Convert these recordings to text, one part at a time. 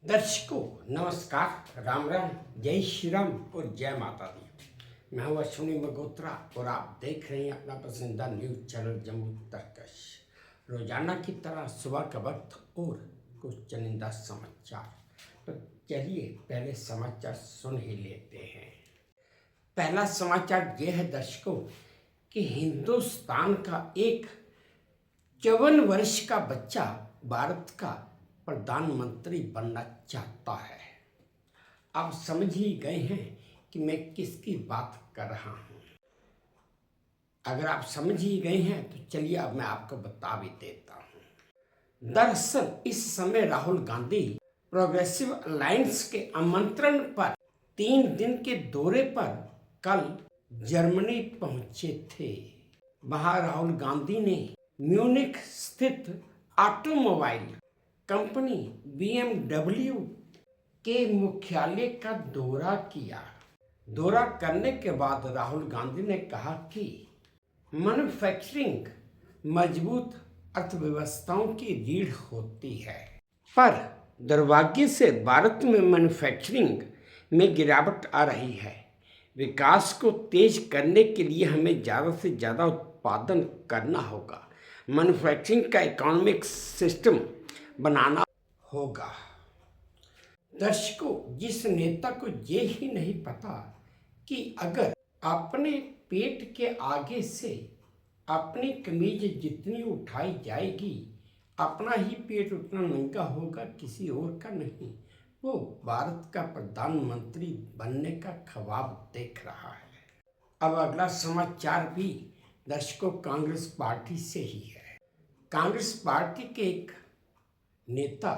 दर्शकों नमस्कार, राम राम, जय श्री राम और जय माता दी। मैं हूँ अश्विनी मल्होत्रा और आप देख रहे हैं अपना पसंदीदा न्यूज चैनल जम्मू तर्कश। रोजाना की तरह सुबह का वक्त और कुछ चुनिंदा समाचार। तो चलिए पहले समाचार सुन ही लेते हैं। पहला समाचार यह है दर्शकों कि हिंदुस्तान का एक 54 वर्ष का बच्चा भारत का प्रधानमंत्री बनना चाहता है। आप समझ ही गए हैं कि मैं किसकी बात कर रहा हूं। अगर आप समझ ही गए हैं तो चलिए अब मैं आपको बता भी देता हूं। दरअसल इस समय राहुल गांधी प्रोग्रेसिव अलायंस के आमंत्रण पर 3 दिन के दौरे पर कल जर्मनी पहुंचे थे। वहां राहुल गांधी ने म्यूनिख स्थित ऑटोमोबाइल कंपनी BMW के मुख्यालय का दौरा किया। दौरा करने के बाद राहुल गांधी ने कहा कि मैन्युफैक्चरिंग मजबूत अर्थव्यवस्थाओं की रीढ़ होती है, पर दुर्भाग्य से भारत में मैन्युफैक्चरिंग में गिरावट आ रही है। विकास को तेज करने के लिए हमें ज़्यादा से ज़्यादा उत्पादन करना होगा। मैन्युफैक्चरिंग का इकोनॉमिक सिस्टम बनाना होगा। दर्शकों, जिस नेता को ये ही नहीं पता कि अगर अपने पेट के आगे से अपनी कमीज जितनी उठाई जाएगी, अपना ही पेट उतना नंगा होगा, किसी और का नहीं, वो भारत का प्रधानमंत्री बनने का ख्वाब देख रहा है। अब अगला समाचार भी दर्शकों कांग्रेस पार्टी से ही है। कांग्रेस पार्टी के एक नेता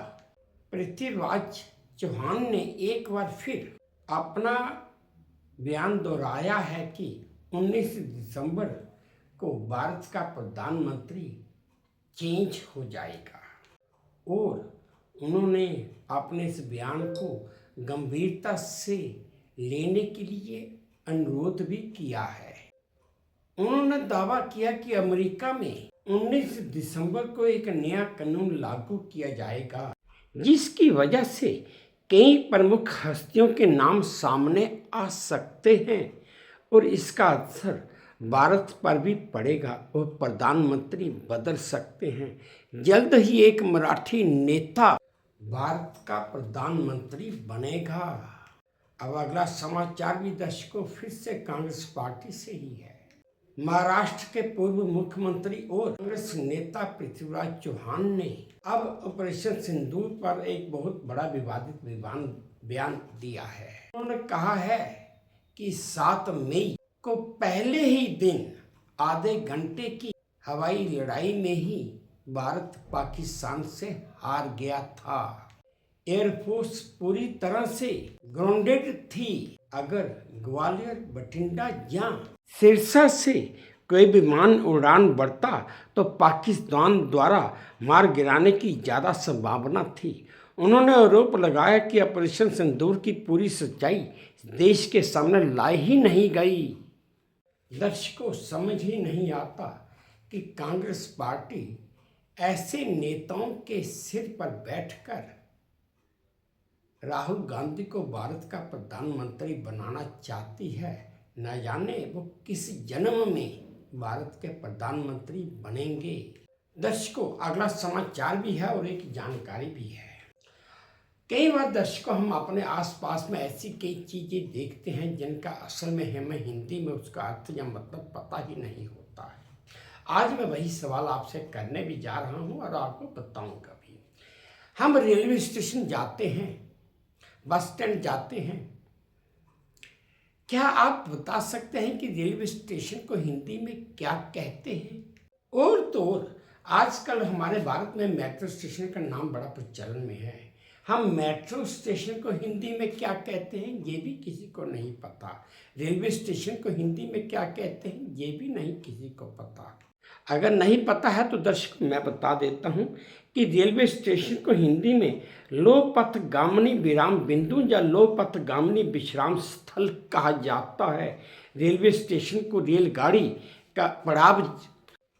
पृथ्वीराज चौहान ने एक बार फिर अपना बयान दोहराया है कि 19 दिसंबर को भारत का प्रधानमंत्री चेंज हो जाएगा और उन्होंने अपने इस बयान को गंभीरता से लेने के लिए अनुरोध भी किया है। उन्होंने दावा किया कि अमेरिका में 19 दिसंबर को एक नया कानून लागू किया जाएगा, जिसकी वजह से कई प्रमुख हस्तियों के नाम सामने आ सकते हैं और इसका असर भारत पर भी पड़ेगा और प्रधानमंत्री बदल सकते हैं। जल्द ही एक मराठी नेता भारत का प्रधानमंत्री बनेगा। अब अगला समाचार भी दर्शकों फिर से कांग्रेस पार्टी से ही है। महाराष्ट्र के पूर्व मुख्यमंत्री और कांग्रेस नेता पृथ्वीराज चौहान ने अब ऑपरेशन सिंदूर पर एक बहुत बड़ा विवादित बयान दिया है। उन्होंने कहा है कि 7 मई को पहले ही दिन आधे घंटे की हवाई लड़ाई में ही भारत पाकिस्तान से हार गया था। एयरफोर्स पूरी तरह से ग्राउंडेड थी। अगर ग्वालियर, बठिंडा या सिरसा से कोई विमान उड़ान बढ़ता तो पाकिस्तान द्वारा मार गिराने की ज़्यादा संभावना थी। उन्होंने आरोप लगाया कि ऑपरेशन सिंदूर की पूरी सच्चाई देश के सामने लाई ही नहीं गई। दर्शकों, समझ ही नहीं आता कि कांग्रेस पार्टी ऐसे नेताओं के सिर पर बैठकर राहुल गांधी को भारत का प्रधानमंत्री बनाना चाहती है। न जाने वो किस जन्म में भारत के प्रधानमंत्री बनेंगे। दर्शकों, अगला समाचार भी है और एक जानकारी भी है। कई बार दर्शकों हम अपने आसपास में ऐसी कई चीज़ें देखते हैं जिनका असल में हमें हिंदी में उसका अर्थ या मतलब पता ही नहीं होता है। आज मैं वही सवाल आपसे करने भी जा रहा हूँ और आपको बताऊँगा भी। हम रेलवे स्टेशन जाते हैं, बस स्टैंड जाते हैं, क्या आप बता सकते हैं कि रेलवे स्टेशन को हिंदी में क्या कहते हैं? और तो और आजकल हमारे भारत में मेट्रो स्टेशन का नाम बड़ा प्रचलन में है। हम मेट्रो स्टेशन को हिंदी में क्या कहते हैं ये भी किसी को नहीं पता। रेलवे स्टेशन को हिंदी में क्या कहते हैं ये भी नहीं किसी को पता। अगर नहीं पता है तो दर्शक मैं बता देता हूँ कि रेलवे स्टेशन को हिंदी में लोपथगामिनी विराम बिंदु या लोपथगामिनी विश्राम स्थल कहा जाता है। रेलवे स्टेशन को रेलगाड़ी का पड़ाव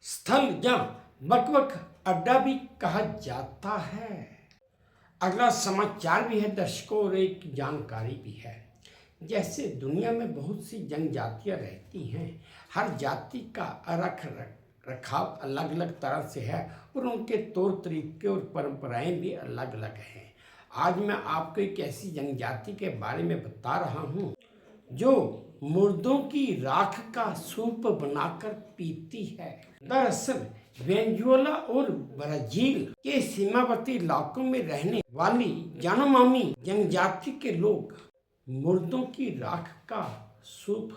स्थल या बकबक अड्डा भी कहा जाता है। अगला समाचार भी है दर्शकों और एक जानकारी भी है। जैसे दुनिया में बहुत सी जनजातियां रहती हैं, हर जाति का रखाव अलग अलग तरह से है और उनके तौर तरीके और परंपराएं भी अलग अलग हैं। आज मैं आपको एक ऐसी जनजाति के बारे में बता रहा हूँ जो मुर्दों की राख का सूप बनाकर पीती है। दरअसल वेनेजुएला और ब्राजील के सीमावर्ती इलाकों में रहने वाली यानोमामी जनजाति के लोग मुर्दों की राख का सूप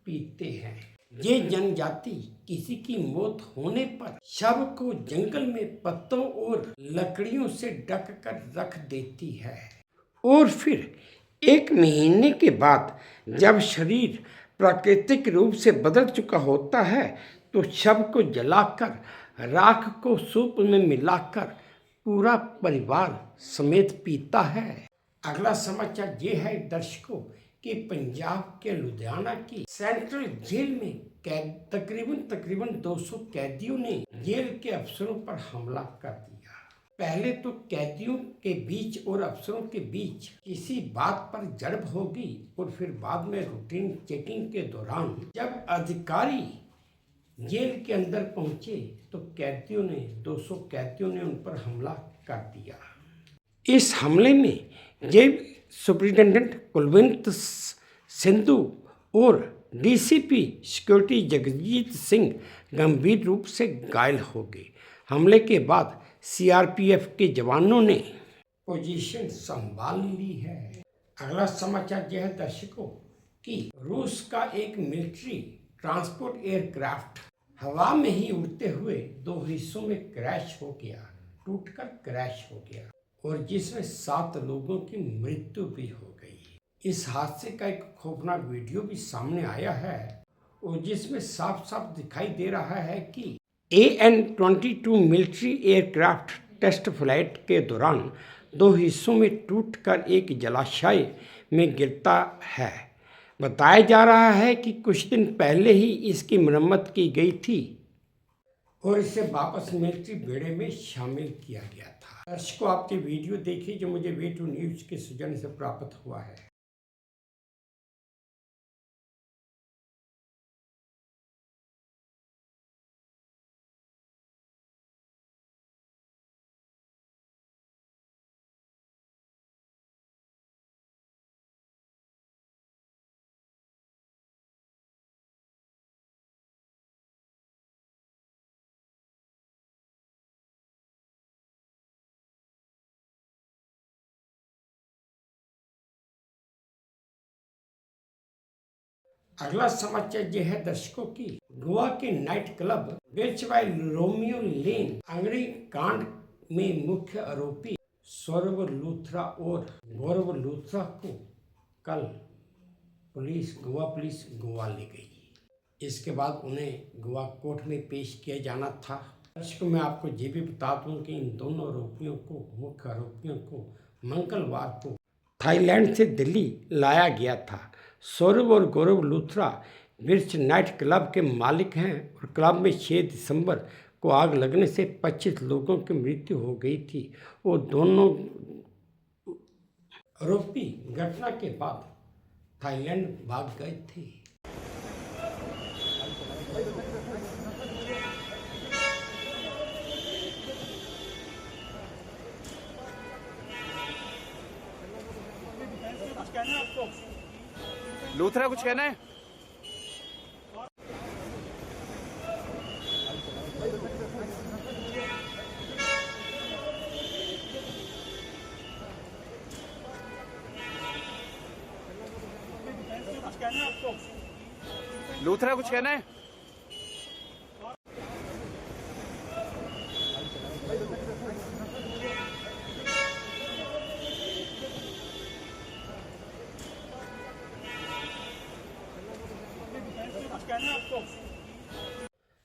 पीते हैं। ये जनजाति किसी की मौत होने पर शव को जंगल में पत्तों और लकड़ियों से ढक कर रख देती है और फिर 1 महीने के बाद जब शरीर प्राकृतिक रूप से बदल चुका होता है तो शव को जलाकर राख को सूप में मिलाकर पूरा परिवार समेत पीता है। अगला समाचार ये है दर्शकों कि पंजाब के लुधियाना की सेंट्रल जेल में तकरीबन 200 कैदियों ने जेल के अफसरों पर हमला कर दिया। पहले तो कैदियों के बीच और अफसरों के बीच किसी बात पर झड़प होगी और फिर बाद में रूटीन चेकिंग के दौरान जब अधिकारी जेल के अंदर पहुंचे तो 200 कैदियों ने उन पर हमला कर दिया। इस हमले में जेल सुप्रिंटेंडेंट कुलवंत सिंधु और डीसीपी सिक्योरिटी जगजीत सिंह गंभीर रूप से घायल हो गए। हमले के बाद सीआरपीएफ के जवानों ने पोजीशन संभाल ली है। अगला समाचार यह है दर्शकों कि रूस का एक मिलिट्री ट्रांसपोर्ट एयरक्राफ्ट हवा में ही उड़ते हुए 2 हिस्सों में क्रैश हो गया, टूटकर क्रैश हो गया और जिसमें 7 लोगों की मृत्यु भी हो गई। इस हादसे का एक खौफनाक वीडियो भी सामने आया है और जिसमें साफ साफ दिखाई दे रहा है कि AN-22 military aircraft test flight के दौरान 2 हिस्सों में टूटकर एक जलाशय में गिरता है। बताया जा रहा है कि कुछ दिन पहले ही इसकी मरम्मत की गई थी और इसे वापस मिलिट्री बेड़े में शामिल किया गया था। दर्शकों आपके वीडियो देखिए जो मुझे वे टू न्यूज़ के सौजन्य से प्राप्त हुआ है। अगला समाचार यह है दर्शकों की गोवा के night club बेचवाई Romeo Lane Angadi कांड में मुख्य आरोपी सौरभ लूथरा और गौरव लूथरा को कल गोवा पुलिस गोवा ले गई। इसके बाद उन्हें गोवा कोर्ट में पेश किया जाना था। दर्शकों मैं आपको ये भी बता दूं कि इन दोनों मुख्य आरोपियों को मंगलवार को थाईलैंड से दिल्ली लाया गया था। सौरभ और गौरव लूथरा मिर्च नाइट क्लब के मालिक हैं और क्लब में 6 दिसंबर को आग लगने से 25 लोगों की मृत्यु हो गई थी और दोनों आरोपी घटना के बाद थाईलैंड भाग गए थे। लूथरा कुछ कहना है? लूथरा कुछ कहना है?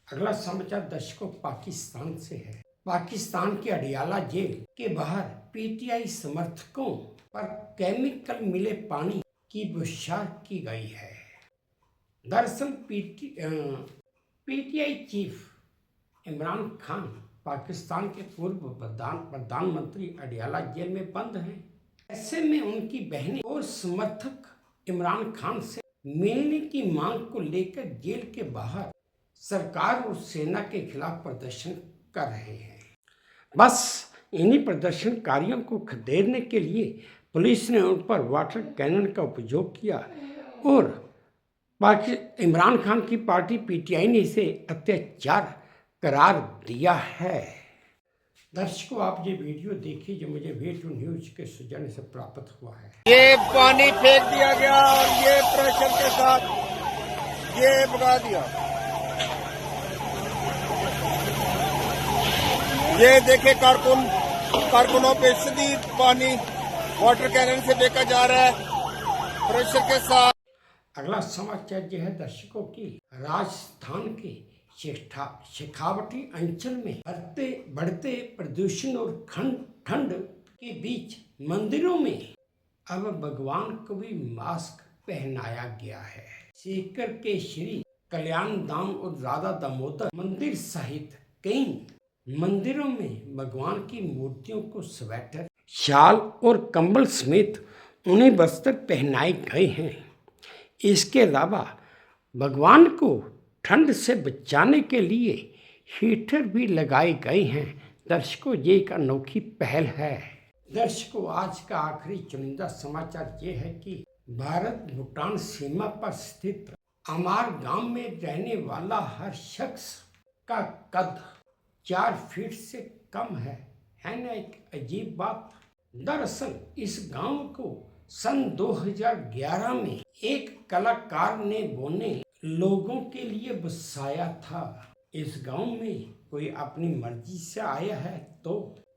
अगला समाचार दर्शकों पाकिस्तान से है। पाकिस्तान के अडियाला जेल के बाहर पीटीआई समर्थकों पर केमिकल मिले पानी की बौछार की गई है। दरअसल पीटीआई चीफ इमरान खान पाकिस्तान के पूर्व प्रधानमंत्री अडयाला जेल में बंद हैं। ऐसे में उनकी बहनें और समर्थक इमरान खान से मिलने की मांग को लेकर जेल के बाहर सरकार और सेना के खिलाफ प्रदर्शन कर रहे हैं। बस इन्हीं प्रदर्शनकारियों को खदेड़ने के लिए पुलिस ने उन पर वाटर कैनन का उपयोग किया और इमरान खान की पार्टी पीटीआई ने इसे अत्याचार करार दिया है। दर्शकों, आप ये वीडियो देखिए जो मुझे वे2 न्यूज के सौजन्य से प्राप्त हुआ है। ये पानी फेंक दिया गया और ये प्रेशर के साथ ये भगा दिया। ये देखे कारकुनों पे सीधी पानी वाटर कैनन से फेंका जा रहा है प्रेशर के साथ। अगला समाचार यह है दर्शकों की राजस्थान के शेखावटी अंचल में बढ़ते प्रदूषण और ठंड के बीच मंदिरों में अब भगवान को भी मास्क पहनाया गया है। सीकर के श्री कल्याण धाम और राधा दामोदर मंदिर सहित कई मंदिरों में भगवान की मूर्तियों को स्वेटर, शाल और कंबल समेत उन्हें वस्त्र पहनाए गए हैं। इसके अलावा भगवान को ठंड से बचाने के लिए हीटर भी लगाए गए हैं। दर्शकों, ये एक अनोखी पहल है। दर्शकों, आज का आखिरी चुनिंदा समाचार ये है कि भारत भूटान सीमा पर स्थित अमार गांव में रहने वाला हर शख्स का कद 4 फीट से कम है ना एक अजीब बात। दरअसल इस गांव को सन 2011 में एक कलाकार ने बोने लोगों के लिए बसाया था। इस गांव में कोई अपनी मर्जी से आया है तो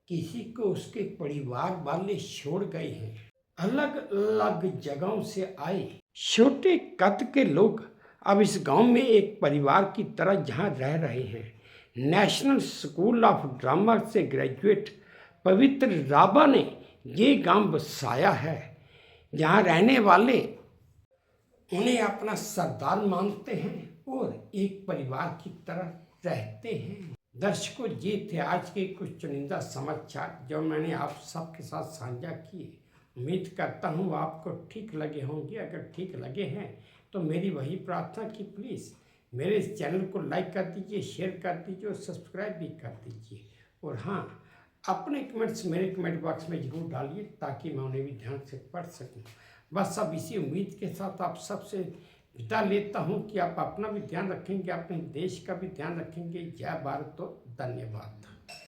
किसी को उसके परिवार वाले छोड़ गए हैं। अलग अलग जगहों से आए छोटे कद के लोग अब इस गांव में एक परिवार की तरह जहां रह रहे हैं। नेशनल स्कूल ऑफ ड्रामा से ग्रेजुएट पवित्र राबा ने ये गांव बसाया है, जहां रहने वाले उन्हें अपना सरदार मानते हैं और एक परिवार की तरह रहते हैं। दर्शकों, ये थे आज के कुछ चुनिंदा समाचार जो मैंने आप सबके साथ साझा किए। उम्मीद करता हूँ आपको ठीक लगे होंगे। अगर ठीक लगे हैं तो मेरी वही प्रार्थना कि प्लीज़ मेरे इस चैनल को लाइक कर दीजिए, शेयर कर दीजिए और सब्सक्राइब भी कर दीजिए। और हाँ, अपने कमेंट्स मेरे कमेंट बॉक्स में ज़रूर डालिए ताकि मैं उन्हें भी ध्यान से पढ़ सकूं। बस अब इसी उम्मीद के साथ आप सबसे विदा लेता हूं कि आप अपना भी ध्यान रखेंगे, अपने देश का भी ध्यान रखेंगे। जय भारत, तो धन्यवाद।